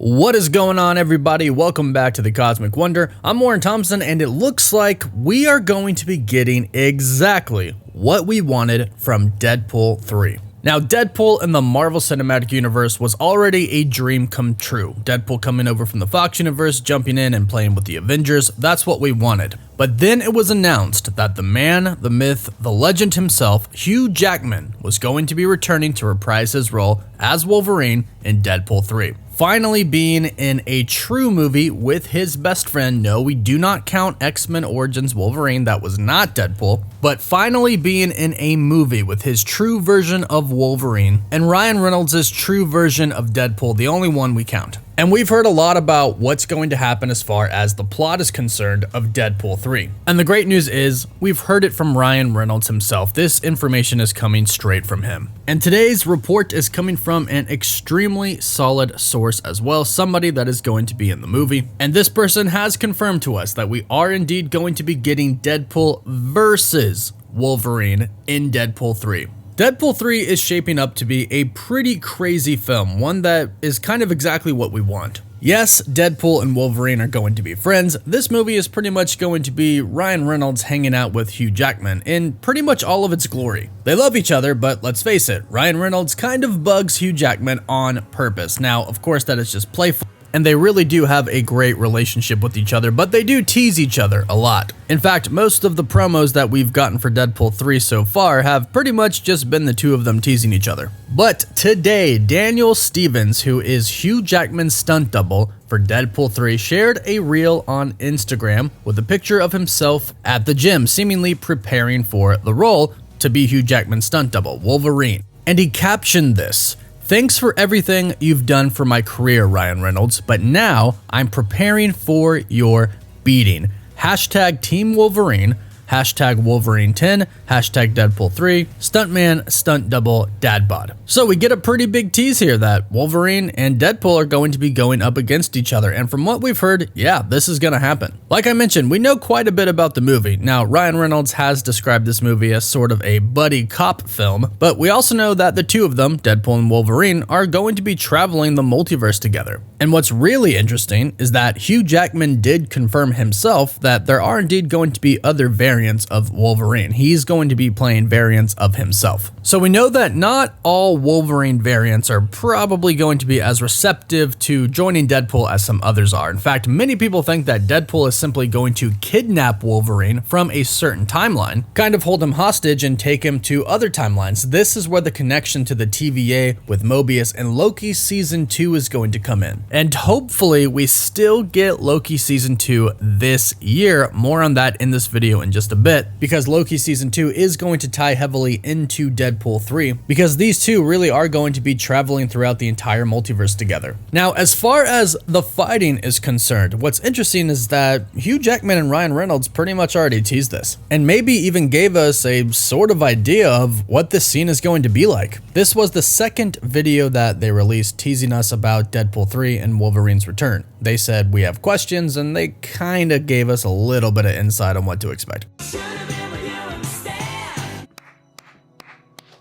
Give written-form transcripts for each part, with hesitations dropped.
What is going on, everybody? Welcome back to the Cosmic Wonder. I'm Warren Thompson, and it looks like we are going to be getting exactly what we wanted from Deadpool 3. Now, Deadpool in the Marvel Cinematic Universe was already a dream come true. Deadpool coming over from the Fox universe, jumping in and playing with the Avengers, that's what we wanted. But then it was announced that the man, the myth, the legend himself, Hugh Jackman, was going to be returning to reprise his role as Wolverine in Deadpool 3. Finally being in a true movie with his best friend. No, we do not count X-Men Origins Wolverine, that was not Deadpool, but finally being in a movie with his true version of Wolverine and Ryan Reynolds' true version of Deadpool, the only one we count. And we've heard a lot about what's going to happen as far as the plot is concerned of Deadpool 3. And the great news is, we've heard it from Ryan Reynolds himself. This information is coming straight from him. And today's report is coming from an extremely solid source as well, somebody that is going to be in the movie. And this person has confirmed to us that we are indeed going to be getting Deadpool versus Wolverine in Deadpool 3. Deadpool 3 is shaping up to be a pretty crazy film, one that is kind of exactly what we want. Yes, Deadpool and Wolverine are going to be friends. This movie is pretty much going to be Ryan Reynolds hanging out with Hugh Jackman in pretty much all of its glory. They love each other, but let's face it, Ryan Reynolds kind of bugs Hugh Jackman on purpose. Now, of course, that is just playful, and they really do have a great relationship with each other, but they do tease each other a lot. In fact, most of the promos that we've gotten for Deadpool 3 so far have pretty much just been the two of them teasing each other. But today, Daniel Stevens, who is Hugh Jackman's stunt double for Deadpool 3, shared a reel on Instagram with a picture of himself at the gym, seemingly preparing for the role to be Hugh Jackman's stunt double, Wolverine. And he captioned this: "Thanks for everything you've done for my career, Ryan Reynolds, but now I'm preparing for your beating. Hashtag Team Wolverine, hashtag Wolverine 10, hashtag Deadpool 3, stuntman, stunt double, dad bod." So we get a pretty big tease here that Wolverine and Deadpool are going to be going up against each other. And from what we've heard, yeah, this is going to happen. Like I mentioned, we know quite a bit about the movie. Now, Ryan Reynolds has described this movie as sort of a buddy cop film, but we also know that the two of them, Deadpool and Wolverine, are going to be traveling the multiverse together. And what's really interesting is that Hugh Jackman did confirm himself that there are indeed going to be other variants of Wolverine. He's going to be playing variants of himself. So we know that not all Wolverine variants are probably going to be as receptive to joining Deadpool as some others are. In fact, many people think that Deadpool is simply going to kidnap Wolverine from a certain timeline, kind of hold him hostage and take him to other timelines. This is where the connection to the TVA with Mobius and Loki Season 2 is going to come in. And hopefully we still get Loki Season 2 this year. More on that in this video in just a bit, because Loki Season 2 is going to tie heavily into Deadpool 3, because these two really are going to be traveling throughout the entire multiverse together. Now, as far as the fighting is concerned, what's interesting is that Hugh Jackman and Ryan Reynolds pretty much already teased this, and maybe even gave us a sort of idea of what this scene is going to be like. This was the second video that they released teasing us about Deadpool 3 and Wolverine's return. They said we have questions, and they kind of gave us a little bit of insight on what to expect.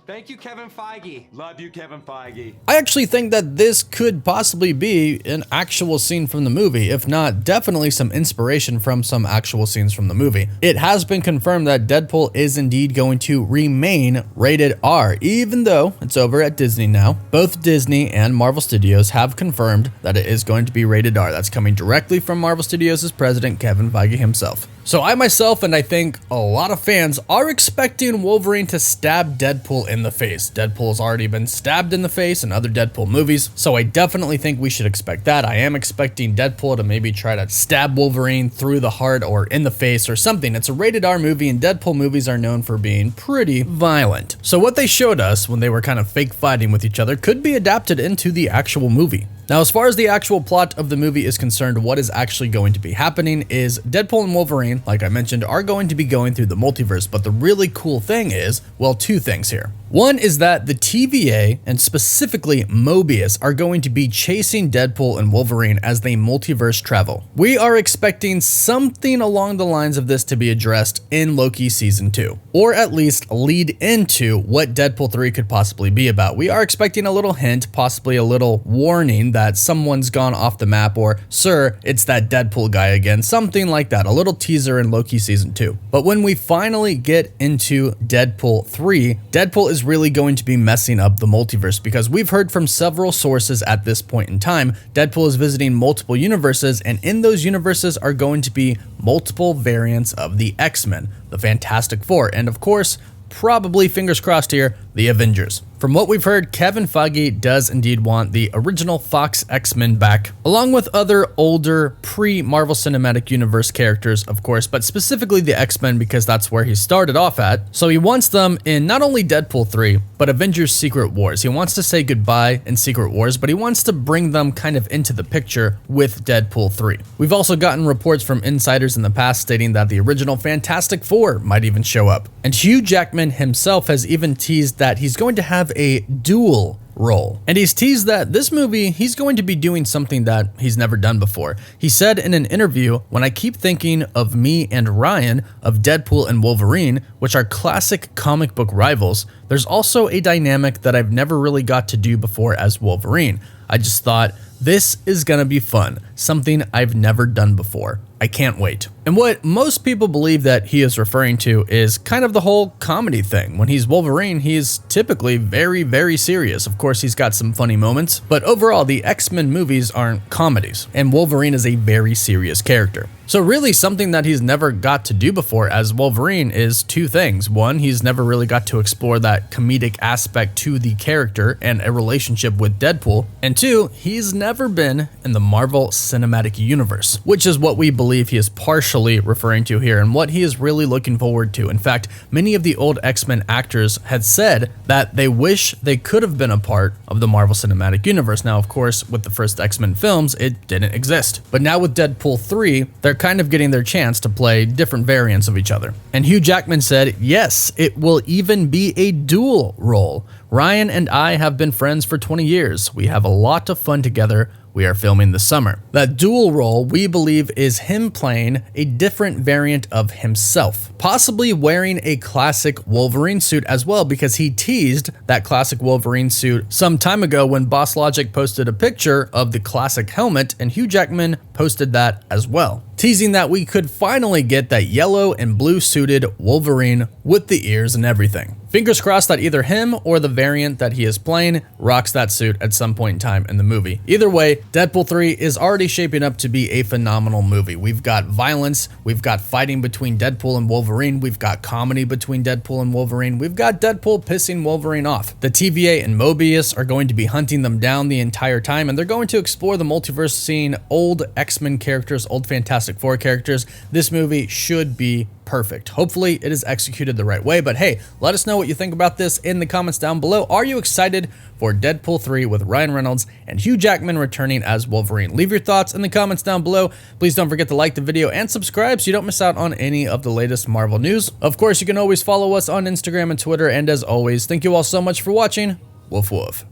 Thank you, Kevin Feige. Love you, Kevin Feige. I actually think that this could possibly be an actual scene from the movie, if not definitely some inspiration from some actual scenes from the movie. It has been confirmed that Deadpool is indeed going to remain rated R, even though it's over at Disney now. Both Disney and Marvel Studios have confirmed that it is going to be rated R. That's coming directly from Marvel Studios' president, Kevin Feige himself. So I myself, and I think a lot of fans, are expecting Wolverine to stab Deadpool in the face. Deadpool has already been stabbed in the face in other Deadpool movies, so I definitely think we should expect that. I am expecting Deadpool to maybe try to stab Wolverine through the heart or in the face or something. It's a rated R movie, and Deadpool movies are known for being pretty violent. So what they showed us when they were kind of fake fighting with each other could be adapted into the actual movie. Now, as far as the actual plot of the movie is concerned, what is actually going to be happening is Deadpool and Wolverine, like I mentioned, are going to be going through the multiverse, but the really cool thing is, well, two things here. One is that the TVA, and specifically Mobius, are going to be chasing Deadpool and Wolverine as they multiverse travel. We are expecting something along the lines of this to be addressed in Loki Season 2, or at least lead into what Deadpool 3 could possibly be about. We are expecting a little hint, possibly a little warning that someone's gone off the map, or, sir, it's that Deadpool guy again, something like that, a little teaser in Loki Season 2. But when we finally get into Deadpool 3, Deadpool is really going to be messing up the multiverse, because we've heard from several sources at this point in time, Deadpool is visiting multiple universes, and in those universes are going to be multiple variants of the X-Men, the Fantastic Four, and of course, probably, fingers crossed here, the Avengers. From what we've heard, Kevin Feige does indeed want the original Fox X-Men back, along with other older pre-Marvel Cinematic Universe characters, of course, but specifically the X-Men because that's where he started off at. So he wants them in not only Deadpool 3, but Avengers Secret Wars. He wants to say goodbye in Secret Wars, but he wants to bring them kind of into the picture with Deadpool 3. We've also gotten reports from insiders in the past stating that the original Fantastic Four might even show up. And Hugh Jackman himself has even teased that he's going to have a dual role. And he's teased that this movie, he's going to be doing something that he's never done before. He said in an interview, "When I keep thinking of me and Ryan, of Deadpool and Wolverine, which are classic comic book rivals, there's also a dynamic that I've never really got to do before as Wolverine. I just thought, this is gonna be fun, something I've never done before. I can't wait." And what most people believe that he is referring to is kind of the whole comedy thing. When he's Wolverine, he's typically very, very serious. Of course, he's got some funny moments, but overall, the X-Men movies aren't comedies, and Wolverine is a very serious character. So really, something that he's never got to do before as Wolverine is two things. One, he's never really got to explore that comedic aspect to the character and a relationship with Deadpool. And two, he's never been in the Marvel Cinematic Universe, which is what we believe he is partially referring to here and what he is really looking forward to. In fact, many of the old X-Men actors had said that they wish they could have been a part of the Marvel Cinematic Universe. Now, of course, with the first X-Men films, it didn't exist. But now with Deadpool 3, they're kind of getting their chance to play different variants of each other. And Hugh Jackman said, "Yes, it will even be a dual role. Ryan and I have been friends for 20 years. We have a lot of fun together. We are filming this summer." That dual role, we believe, is him playing a different variant of himself, possibly wearing a classic Wolverine suit as well, because he teased that classic Wolverine suit some time ago when Boss Logic posted a picture of the classic helmet, and Hugh Jackman posted that as well, teasing that we could finally get that yellow and blue suited Wolverine with the ears and everything. Fingers crossed that either him or the variant that he is playing rocks that suit at some point in time in the movie. Either way, Deadpool 3 is already shaping up to be a phenomenal movie. We've got violence, we've got fighting between Deadpool and Wolverine, we've got comedy between Deadpool and Wolverine, we've got Deadpool pissing Wolverine off. The TVA and Mobius are going to be hunting them down the entire time, and they're going to explore the multiverse, seeing old X-Men characters, old Fantastic Four characters. This movie should be perfect. Hopefully it is executed the right way, but hey, let us know what you think about this in the comments down below. Are you excited for Deadpool 3 with Ryan Reynolds and Hugh Jackman returning as Wolverine? Leave your thoughts in the comments down below. Please don't forget to like the video and subscribe so you don't miss out on any of the latest Marvel news. Of course, you can always follow us on Instagram and Twitter, and as always, thank you all so much for watching. Woof woof.